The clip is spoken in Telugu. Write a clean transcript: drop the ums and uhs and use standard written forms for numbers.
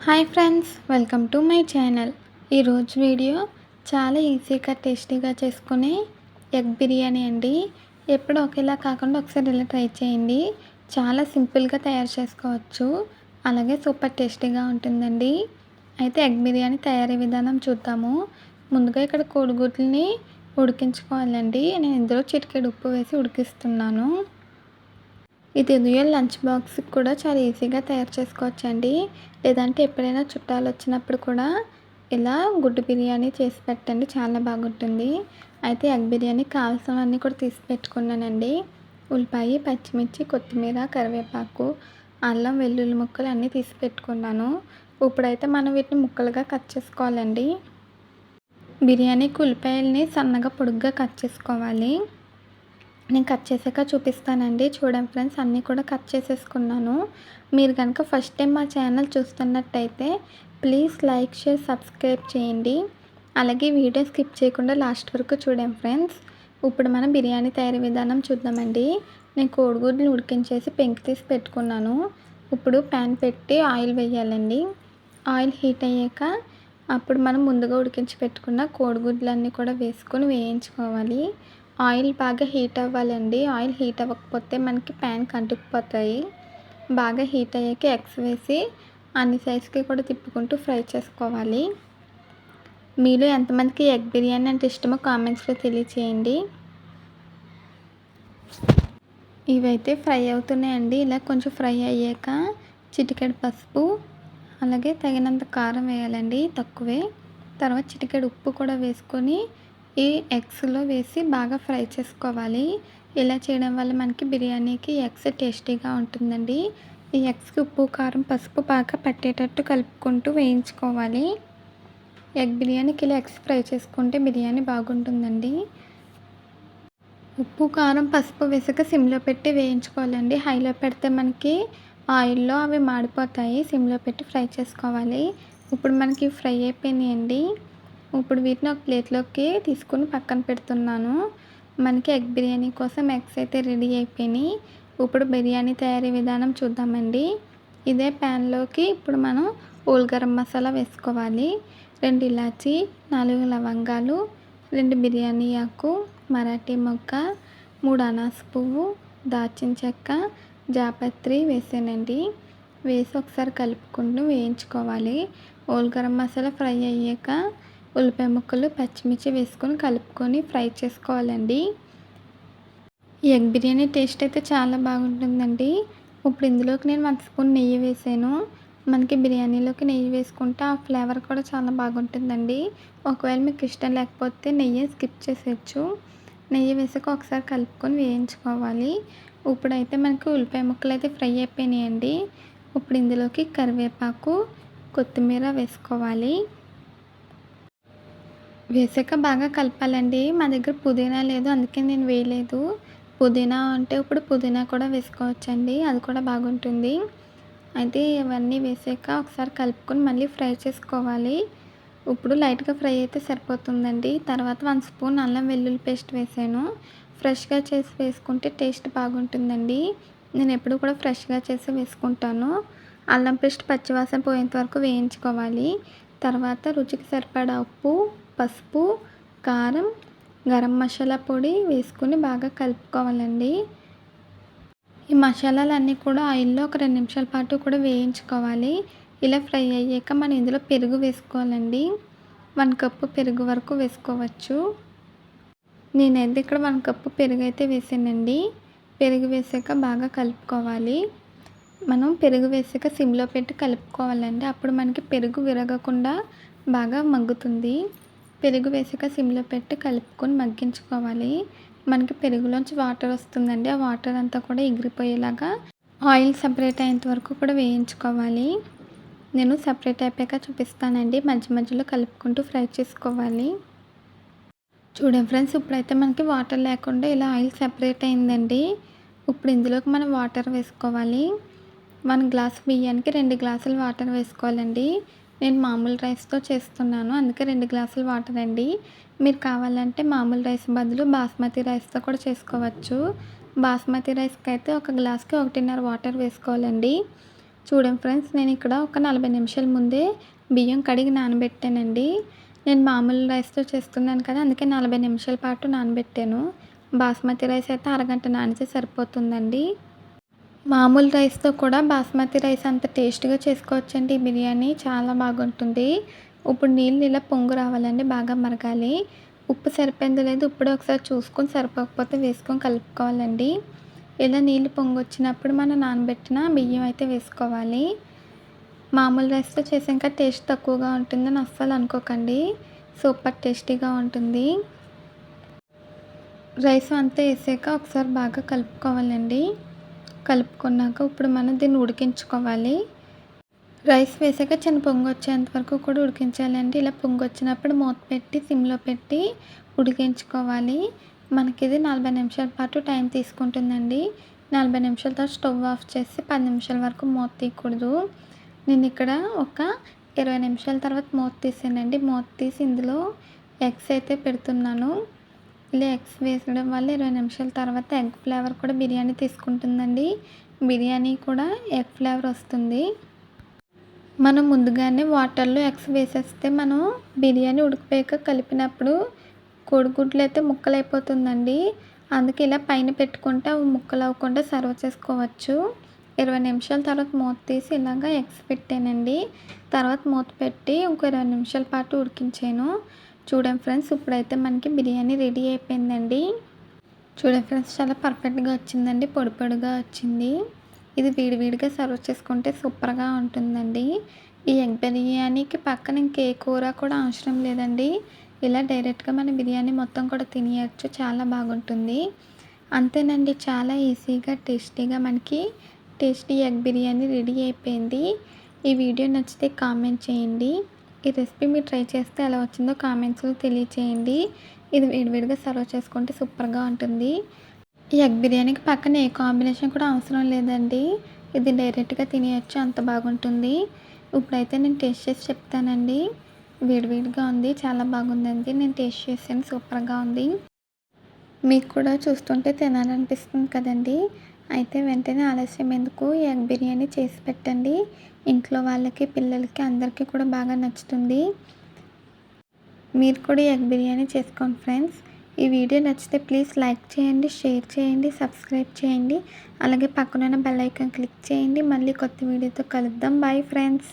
Hi friends, welcome to my channel. ఈరోజు వీడియో చాలా ఈజీగా టేస్టీగా చేసుకునే ఎగ్ బిర్యానీ అండి. ఎప్పుడు ఒకేలా కాకుండా ఒకసారి ఇలా ట్రై చేయండి. చాలా సింపుల్గా తయారు చేసుకోవచ్చు, అలాగే సూపర్ టేస్టీగా ఉంటుందండి. అయితే ఎగ్ బిర్యానీ తయారీ విధానం చూద్దాము. ముందుగా ఇక్కడ కోడిగుడ్లని ఉడికించుకోవాలండి. నేను ఇందులో చిటికెడు ఉప్పు వేసి ఉడికిస్తున్నాను. ఇది ఉదయం లంచ్ బాక్స్కి కూడా చాలా ఈజీగా తయారు చేసుకోవచ్చండి. లేదంటే ఎప్పుడైనా చుట్టాలు వచ్చినప్పుడు కూడా ఇలా గుడ్డు బిర్యానీ చేసి పెట్టండి, చాలా బాగుంటుంది. అయితే ఎగ్ బిర్యానీకి కావాల్సినవన్నీ కూడా తీసి పెట్టుకున్నానండి. ఉల్లిపాయ, పచ్చిమిర్చి, కొత్తిమీర, కరివేపాకు, అల్లం వెల్లుల్లి ముక్కలు అన్నీ తీసి పెట్టుకున్నాను. ఇప్పుడైతే మనం వీటిని ముక్కలుగా కట్ చేసుకోవాలండి. బిర్యానీకి ఉల్లిపాయలని సన్నగా పొడుగ్గా కట్ చేసుకోవాలి. నేను కట్ చేసాక చూపిస్తానండి. చూడండి ఫ్రెండ్స్, అన్నీ కూడా కట్ చేసేసుకున్నాను. మీరు కనుక ఫస్ట్ టైం మా ఛానల్ చూస్తున్నట్టయితే ప్లీజ్ లైక్, షేర్, సబ్స్క్రైబ్ చేయండి. అలాగే వీడియో స్కిప్ చేయకుండా లాస్ట్ వరకు చూడండి ఫ్రెండ్స్. ఇప్పుడు మనం బిర్యానీ తయారీ విధానం చూద్దామండి. నేను కోడిగుడ్లు ఉడికించేసి పెంకు తీసి పెట్టుకున్నాను. ఇప్పుడు ప్యాన్ పెట్టి ఆయిల్ వేయాలండి. ఆయిల్ హీట్ అయ్యాక అప్పుడు మనం ముందుగా ఉడికించి పెట్టుకున్న కోడిగుడ్లన్నీ కూడా వేసుకొని వేయించుకోవాలి. ఆయిల్ బాగా హీట్ అవ్వాలండి. ఆయిల్ హీట్ అవ్వకపోతే మనకి ప్యాన్కి అంటుకుపోతాయి. బాగా హీట్ అయ్యాక ఎగ్స్ వేసి అన్ని సైడ్స్కి కూడా తిప్పుకుంటూ ఫ్రై చేసుకోవాలి. మీలో ఎంతమందికి ఎగ్ బిర్యానీ అంటే ఇష్టమో కామెంట్స్లో తెలియచేయండి. ఇవైతే ఫ్రై అవుతున్నాయండి. ఇలా కొంచెం ఫ్రై అయ్యాక చిటికెడు పసుపు, అలాగే తగినంత కారం వేయాలండి, తక్కువే. తర్వాత చిటికెడు ఉప్పు కూడా వేసుకొని ఈ ఎగ్స్లో వేసి బాగా ఫ్రై చేసుకోవాలి. ఇలా చేయడం వల్ల మనకి బిర్యానీకి ఎగ్స్ టేస్టీగా ఉంటుందండి. ఈ ఎగ్స్కి ఉప్పు, కారం, పసుపు బాగా పట్టేటట్టు కలుపుకుంటూ వేయించుకోవాలి. ఎగ్ బిర్యానీకి ఇలా ఎగ్స్ ఫ్రై చేసుకుంటే బిర్యానీ బాగుంటుందండి. ఉప్పు, కారం, పసుపు వేసాక సిమ్లో పెట్టి వేయించుకోవాలండి. హైలో పెడితే మనకి ఆయిల్లో అవి మాడిపోతాయి. సిమ్లో పెట్టి ఫ్రై చేసుకోవాలి. ఇప్పుడు మనకి ఫ్రై అయిపోయినాయండి. ఇప్పుడు వీటిని ఒక ప్లేట్లోకి తీసుకుని పక్కన పెడుతున్నాను. మనకి ఎగ్ బిర్యానీ కోసం ఎగ్స్ అయితే రెడీ అయిపోయినాయి. ఇప్పుడు బిర్యానీ తయారీ విధానం చూద్దామండి. ఇదే ప్యాన్లోకి ఇప్పుడు మనం హోల్ గరం మసాలా వేసుకోవాలి. 2 ఇలాచీ, 4 లవంగాలు, 2 బిర్యానీ ఆకు, మరాఠీ మొగ్గ, 3 అనాస పువ్వు, దాల్చిన చెక్క, జాపత్రి వేసానండి. వేసి ఒకసారి కలుపుకుంటూ వేయించుకోవాలి. హోల్ గరం మసాలా ఫ్రై అయ్యాక ఉల్లిపాయ ముక్కలు, పచ్చిమిర్చి వేసుకొని కలుపుకొని ఫ్రై చేసుకోవాలండి. ఈ ఎగ్ బిర్యానీ టేస్ట్ అయితే చాలా బాగుంటుందండి. ఇప్పుడు ఇందులోకి నేను 1 స్పూన్ నెయ్యి వేసాను. మనకి బిర్యానీలోకి నెయ్యి వేసుకుంటే ఆ ఫ్లేవర్ కూడా చాలా బాగుంటుందండి. ఒకవేళ మీకు ఇష్టం లేకపోతే నెయ్యి స్కిప్ చేసేయచ్చు. నెయ్యి వేసాక ఒకసారి కలుపుకొని వేయించుకోవాలి. ఇప్పుడైతే మనకి ఉల్లిపాయ ముక్కలు అయితే ఫ్రై అయిపోయినాయండి. ఇప్పుడు ఇందులోకి కరివేపాకు, కొత్తిమీర వేసుకోవాలి. వేసాక బాగా కలపాలండి. మా దగ్గర పుదీనా లేదు, అందుకే నేను వేయలేదు. పుదీనా అంటే ఇప్పుడు పుదీనా కూడా వేసుకోవచ్చండి, అది కూడా బాగుంటుంది. అయితే ఇవన్నీ వేసాక ఒకసారి కలుపుకొని మళ్ళీ ఫ్రై చేసుకోవాలి. ఇప్పుడు లైట్గా ఫ్రై అయితే సరిపోతుందండి. తర్వాత 1 స్పూన్ అల్లం వెల్లుల్లి పేస్ట్ వేసాను. ఫ్రెష్గా చేసి వేసుకుంటే టేస్ట్ బాగుంటుందండి. నేను ఎప్పుడు కూడా ఫ్రెష్గా చేసి వేసుకుంటాను. అల్లం పేస్ట్ పచ్చివాసన పోయేంత వరకు వేయించుకోవాలి. తర్వాత రుచికి సరిపడా ఉప్పు, పసుపు, కారం, గరం మసాలా పొడి వేసుకొని బాగా కలుపుకోవాలండి. ఈ మసాలాలన్నీ కూడా ఆయిల్లో ఒక 2 నిమిషాల పాటు కూడా వేయించుకోవాలి. ఇలా ఫ్రై అయ్యాక మనం ఇందులో పెరుగు వేసుకోవాలండి. 1 కప్పు పెరుగు వరకు వేసుకోవచ్చు. నేనైతే ఇక్కడ 1 కప్పు పెరుగు అయితే వేసానండి. పెరుగు వేసాక బాగా కలుపుకోవాలి. మనం పెరుగు వేసాక సిమ్లో పెట్టి కలుపుకోవాలండి. అప్పుడు మనకి పెరుగు విరగకుండా బాగా మగ్గుతుంది. పెరుగు వేసాక సిమ్లో పెట్టి కలుపుకొని మగ్గించుకోవాలి. మనకి పెరుగులోంచి వాటర్ వస్తుందండి. ఆ వాటర్ అంతా కూడా ఎగిరిపోయేలాగా ఆయిల్ సపరేట్ అయ్యేంత వరకు కూడా వేయించుకోవాలి. నేను సపరేట్ అయిపోయాక చూపిస్తానండి. మధ్య మధ్యలో కలుపుకుంటూ ఫ్రై చేసుకోవాలి. చూడండి ఫ్రెండ్స్, ఇప్పుడైతే మనకి వాటర్ లేకుండా ఇలా ఆయిల్ సెపరేట్ అయిందండి. ఇప్పుడు ఇందులోకి మనం వాటర్ వేసుకోవాలి. 1 గ్లాస్ బియ్యానికి 2 గ్లాసులు వాటర్ వేసుకోవాలండి. నేను మామూలు రైస్తో చేస్తున్నాను, అందుకే 2 గ్లాసులు వాటర్ అండి. మీరు కావాలంటే మామూలు రైస్ బదులు బాస్మతి రైస్తో కూడా చేసుకోవచ్చు. బాస్మతి రైస్కి అయితే 1 గ్లాస్కి 1.5 వాటర్ వేసుకోవాలండి. చూడండి ఫ్రెండ్స్, నేను ఇక్కడ ఒక 40 నిమిషాల ముందే బియ్యం కడిగి నానబెట్టానండి. నేను మామూలు రైస్‌తో చేస్తున్నాను కదా! అందుకే 40 నిమిషాల పాటు నానబెట్టాను. బాస్మతి రైస్ అయితే అరగంట నానితే సరిపోతుందండి. మామూలు రైస్‌తో కూడా బాస్మతి రైస్ అంత టేస్ట్‌గా చేసుకోవచ్చండి ఈ బిర్యానీ. చాలా బాగుంటుంది. ఇప్పుడు నీళ్ళు ఇలా పొంగు రావాలండి. బాగా మరగాలి. ఉప్పు సరిపోయిందో లేదో ఇప్పుడే ఒకసారి చూసుకొని సరిపోకపోతే వేసుకొని కలుపుకోవాలండి. ఇలా నీళ్ళు పొంగొచ్చినప్పుడు మనం నానబెట్టిన బియ్యం అయితే వేసుకోవాలి. మామూలు రైస్‌తో చేసాక టేస్ట్ తక్కువగా ఉంటుందని అస్సలు అనుకోకండి. సూపర్ టేస్టీగా ఉంటుంది. రైస్ అంతా వేసాక ఒకసారి బాగా కలుపుకోవాలండి. కలుపుకున్నాక ఇప్పుడు మనం దీన్ని ఉడికించుకోవాలి. రైస్ వేసాక చిన్న పొంగు వచ్చేంత వరకు కూడా ఉడికించాలండి. ఇలా పొంగు వచ్చినప్పుడు మూత పెట్టి సిమ్‌లో పెట్టి ఉడికించుకోవాలి. మనకి ఇది 40 నిమిషాల పాటు టైం తీసుకుంటుందండి. 40 నిమిషాల తర్వాత స్టవ్ ఆఫ్ చేసి 10 నిమిషాల వరకు మూత తీయకూడదు. నేను ఇక్కడ ఒక 20 నిమిషాల తర్వాత మూత తీసానండి. మూత తీసి ఇందులో ఎగ్స్ అయితే పెడుతున్నాను. ఇలా ఎగ్స్ వేసడం వల్ల 20 నిమిషాల తర్వాత ఎగ్ ఫ్లేవర్ కూడా బిర్యానీ తీసుకుంటుందండి. బిర్యానీ కూడా ఎగ్ ఫ్లేవర్ వస్తుంది. మనం ముందుగానే వాటర్‌లో ఎగ్స్ వేసేస్తే మనం బిర్యానీ ఉడికిపోయాక కలిపినప్పుడు కోడిగుడ్లు అయితే ముక్కలైపోతుందండి. అందుకే ఇలా పైన పెట్టుకుంటే అవి ముక్కలు అవ్వకుండా సర్వ్ చేసుకోవచ్చు. 20 నిమిషాల తర్వాత మూత తీసి ఇలాగ ఎగ్స్ పెట్టానండి. తర్వాత మూత పెట్టి ఇంకో 20 నిమిషాల పాటు ఉడికించాను. చూడండి ఫ్రెండ్స్, ఇప్పుడైతే మనకి బిర్యానీ రెడీ అయిపోయిందండి. చూడండి ఫ్రెండ్స్, చాలా పర్ఫెక్ట్‌గా వచ్చిందండి. పొడి పొడిగా వచ్చింది. ఇది వేడివేడిగా సర్వ్ చేసుకుంటే సూపర్‌గా ఉంటుందండి. ఈ ఎగ్ బిర్యానీకి పక్కన ఇంకే కూర కూడా అవసరం లేదండి. ఇలా డైరెక్ట్‌గా మన బిర్యానీ మొత్తం కూడా తినేయొచ్చు. చాలా బాగుంటుంది. అంతేనండి, చాలా ఈజీగా టేస్టీగా మనకి టేస్టీ ఎగ్ బిర్యానీ రెడీ అయిపోయింది. ఈ వీడియో నచ్చితే కామెంట్ చేయండి. ఈ రెసిపీ మీరు ట్రై చేస్తే ఎలా వచ్చిందో కామెంట్స్‌లో తెలియచేయండి. ఇది వేడివేడిగా సర్వ్ చేసుకుంటే సూపర్‌గా ఉంటుంది. ఈ ఎగ్ బిర్యానీకి పక్కన ఏ కాంబినేషన్ కూడా అవసరం లేదండి. ఇది డైరెక్ట్‌గా తినేయొచ్చు, అంత బాగుంటుంది. ఇప్పుడైతే నేను టేస్ట్ చేసి చెప్తానండి. వేడివేడిగా ఉంది. చాలా బాగుందండి. నేను టేస్ట్ చేశాను. సూపర్‌గా ఉంది. మీకు కూడా చూస్తుంటే తినాలనిపిస్తుంది కదండీ! అయితే వెంటనే ఆలస్యం ఎందుకు, ఎగ్ బిర్యానీ చేసి పెట్టండి. ఇంట్లో వాళ్ళకి, పిల్లలకి అందరికీ కూడా బాగా నచ్చుతుంది. మీరు కూడా ఎగ్ బిర్యానీ చేసుకోండి ఫ్రెండ్స్. ఈ వీడియో నచ్చితే ప్లీజ్ లైక్ చేయండి, షేర్ చేయండి, సబ్స్క్రైబ్ చేయండి. అలాగే పక్కనున్న బెల్ ఐకాన్ క్లిక్ చేయండి. మళ్ళీ కొత్త వీడియోతో కలుద్దాం. Bye friends.